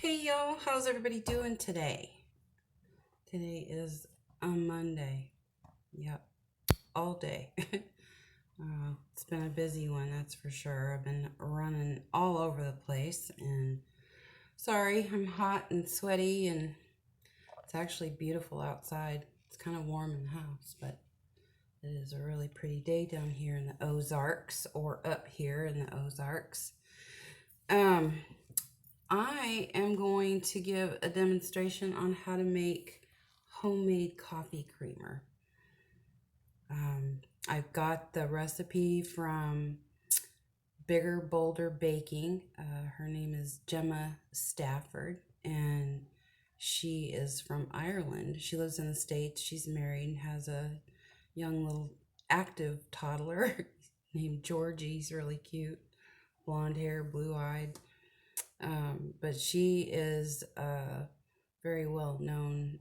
Hey y'all, how's everybody doing today? Today is a Monday. Yep, all day. It's been a busy one, that's for sure. I've been running all over the place, and sorry, I'm hot and sweaty, and it's actually beautiful outside. It's kind of warm in the house, but it is a really pretty day down here in the Ozarks, or up here in the Ozarks. I am going to give a demonstration on how to make homemade coffee creamer. I've got the recipe from Bigger Bolder Baking. Her name is Gemma Stafford, and she is from Ireland. She lives in the States. She's married and has a young little active toddler named Georgie. He's really cute, blonde hair, blue-eyed. But she is a very well-known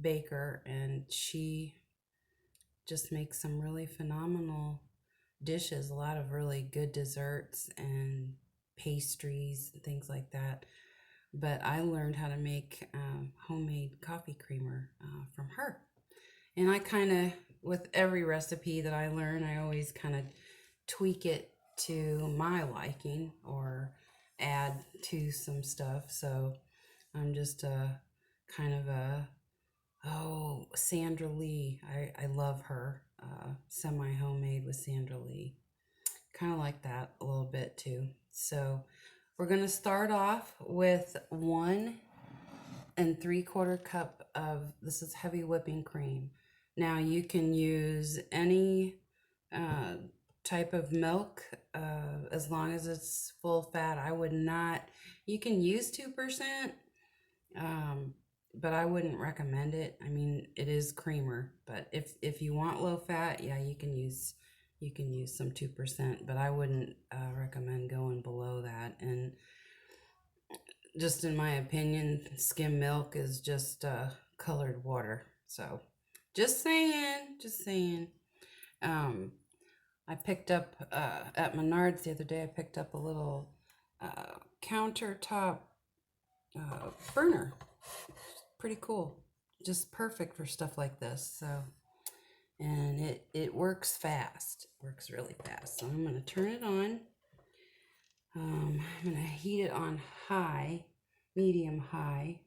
baker, and she just makes some really phenomenal dishes, a lot of really good desserts and pastries and things like that. But I learned how to make homemade coffee creamer from her. And I kind of, with every recipe that I learn, I always kind of tweak it to my liking or add to some stuff. So I'm just kind of Sandra Lee. I love her. Semi-homemade with Sandra Lee. Kind of like that a little bit too. So we're going to start off with 1 3/4 cup of, this is heavy whipping cream. Now you can use any type of milk as long as it's full fat. I would not, you can use 2%, but I wouldn't recommend it. I mean, it is creamer, but if you want low fat, yeah, you can use some 2%, but I wouldn't recommend going below that. And just in my opinion, skim milk is just colored water. So just saying. I picked up at Menards the other day, I picked up a little countertop burner. Pretty cool. Just perfect for stuff like this. So, and it works fast. It works really fast. So I'm going to turn it on. I'm going to heat it on high, medium high.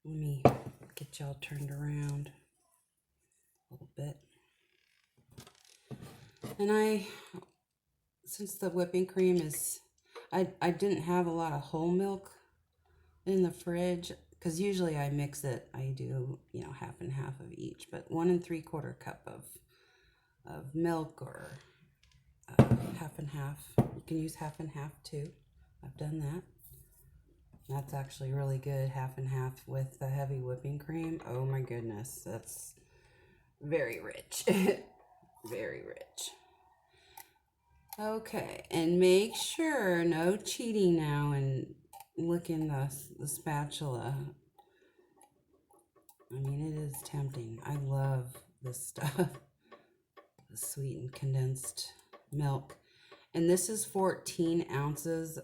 Let me get y'all turned around a little bit. And since the whipping cream is, I didn't have a lot of whole milk in the fridge, because usually I mix it. I do, half and half of each, but 1 3/4 cup of milk, or half and half. You can use half and half too. I've done that. That's actually really good, half and half with the heavy whipping cream. Oh my goodness, that's very rich. Very rich. Okay, and make sure, no cheating now and licking the spatula. I mean, it is tempting. I love this stuff. The sweetened condensed milk. And this is 14 ounces.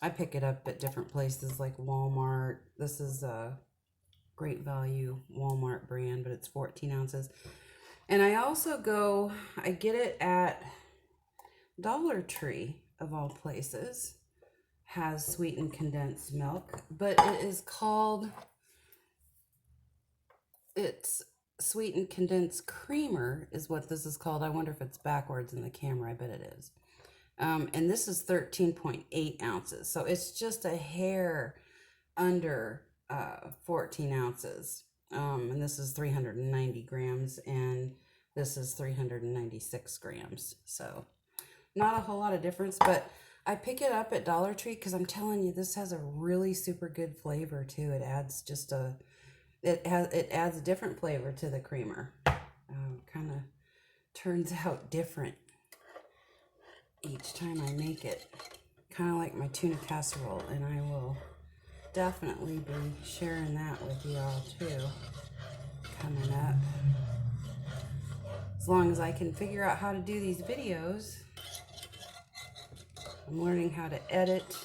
I pick it up at different places like Walmart. This is a Great Value Walmart brand, but it's 14 ounces. And I also I get it at Dollar Tree, of all places, has sweetened condensed milk, but it's sweetened condensed creamer is what this is called. I wonder if it's backwards in the camera. I bet it is. And this is 13.8 ounces. So it's just a hair under 14 ounces. And this is 390 grams, and this is 396 grams. So not a whole lot of difference, but I pick it up at Dollar Tree because I'm telling you, this has a really super good flavor too. It adds it adds a different flavor to the creamer. Kind of turns out different each time I make it. Kind of like my tuna casserole, and I will definitely be sharing that with y'all too coming up. As long as I can figure out how to do these videos. I'm learning how to edit.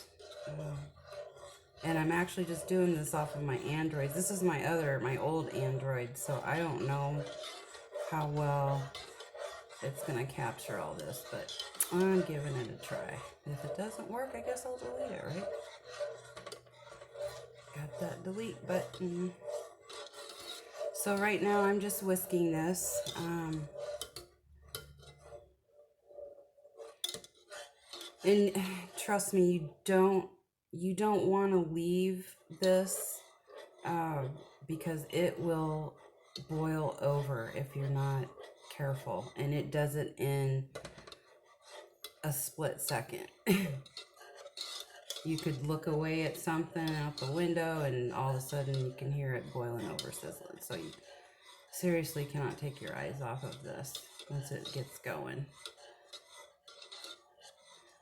And I'm actually just doing this off of my Androids. This is my old Android, so I don't know how well it's gonna capture all this, but I'm giving it a try. If it doesn't work, I guess I'll delete it, right? Got that delete button. So right now I'm just whisking this. And trust me, you don't want to leave this because it will boil over if you're not careful, and it does it in a split second. You could look away at something out the window and all of a sudden you can hear it boiling over, sizzling. So you seriously cannot take your eyes off of this once it gets going.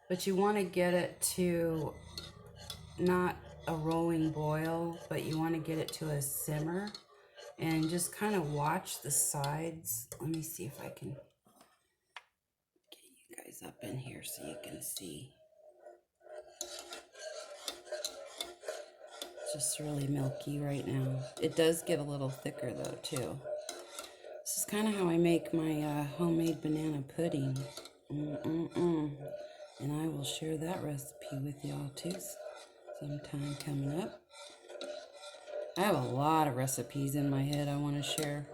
But you want to get it to not a rolling boil, but you want to get it to a simmer and just kind of watch the sides. Let me see if I can get you guys up in here so you can see. It's just really milky right now. It does get a little thicker though too. This is kind of how I make my homemade banana pudding. And I will share that recipe with y'all too sometime coming up. I have a lot of recipes in my head I want to share.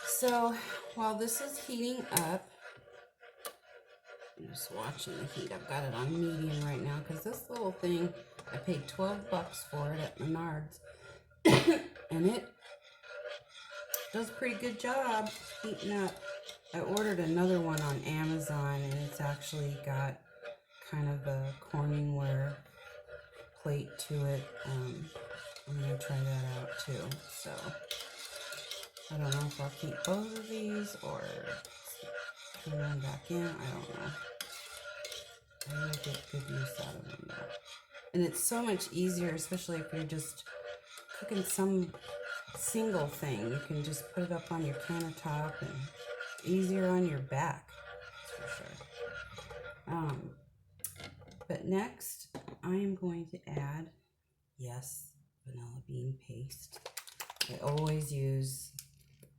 So while this is heating up, I'm just watching the heat. I've got it on medium right now because this little thing, I paid $12 for it at Menards. And it does a pretty good job heating up. I ordered another one on Amazon and it's actually got kind of a Corningware plate to it. I'm going to try that out too. So I don't know if I'll keep both of these or turn them back in. I don't know. I will get good use out of them though. And it's so much easier, especially if you're just cooking some single thing. You can just put it up on your countertop and easier on your back, that's for sure. But next, I am going to add, yes, vanilla bean paste. I always use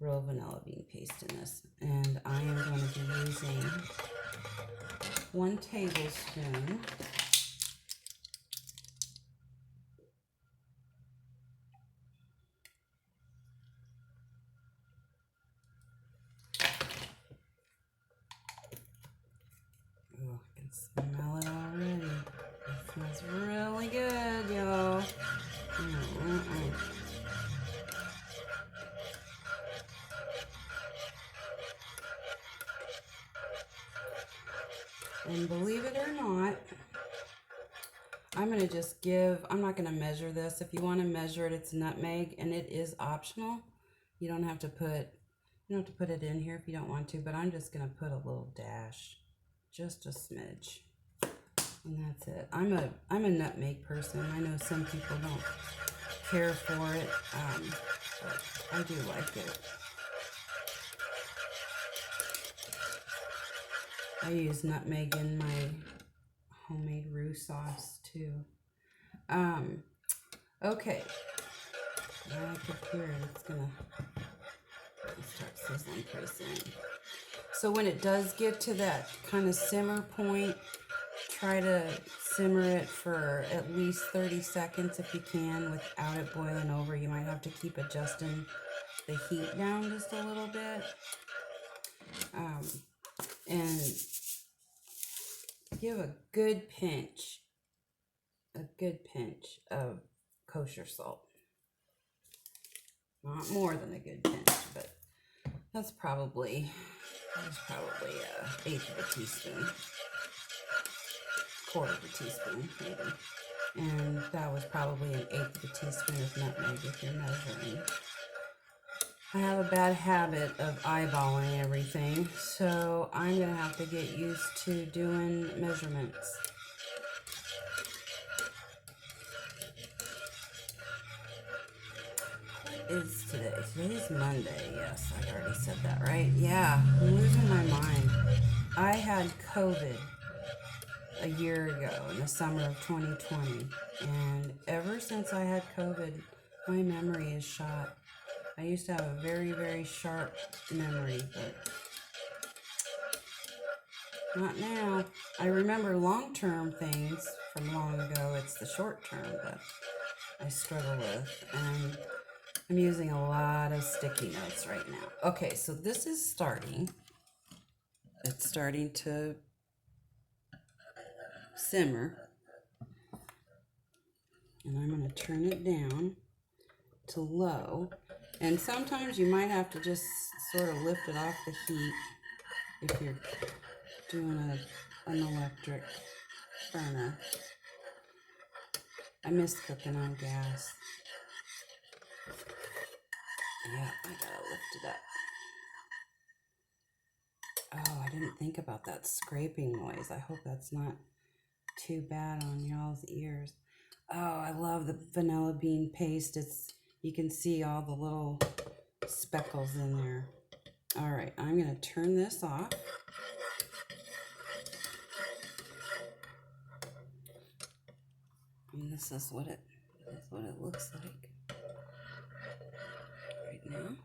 real vanilla bean paste in this. And I am going to be using 1 tablespoon. Oh, I can smell it already. It smells really good, y'all. And believe it or not, I'm going to just I'm not going to measure this. If you want to measure it, it's nutmeg, and it is optional. You don't have to put it in here if you don't want to, but I'm just going to put a little dash, just a smidge. And that's it. I'm a nutmeg person. I know some people don't care for it, but I do like it. I use nutmeg in my homemade roux sauce too. Okay. Now I can hear it. It's gonna start sizzling pretty soon. So when it does get to that kind of simmer point, try to simmer it for at least 30 seconds if you can without it boiling over. You might have to keep adjusting the heat down just a little bit. And give a good pinch of kosher salt. Not more than a good pinch, but that's probably an eighth of a teaspoon, quarter of a teaspoon maybe. And that was probably an eighth of a teaspoon of nutmeg if you're measuring. I have a bad habit of eyeballing everything, so I'm going to have to get used to doing measurements. is today? Today's Monday. Yes, I already said that, right? Yeah, I'm losing my mind. I had COVID a year ago in the summer of 2020, and ever since I had COVID, my memory is shot. I used to have a very, very sharp memory, but not now. I remember long-term things from long ago. It's the short-term that I struggle with, and I'm using a lot of sticky notes right now. Okay, so this is starting. It's starting to simmer, and I'm going to turn it down to low. And sometimes you might have to just sort of lift it off the heat if you're doing an electric burner. I miss cooking on gas. Yeah, I gotta lift it up. Oh, I didn't think about that scraping noise. I hope that's not too bad on y'all's ears. Oh, I love the vanilla bean paste. You can see all the little speckles in there. All right, I'm gonna turn this off. And this is what it looks like right now.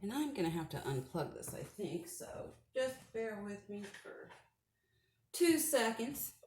And I'm gonna have to unplug this, I think, so just bear with me for 2 seconds.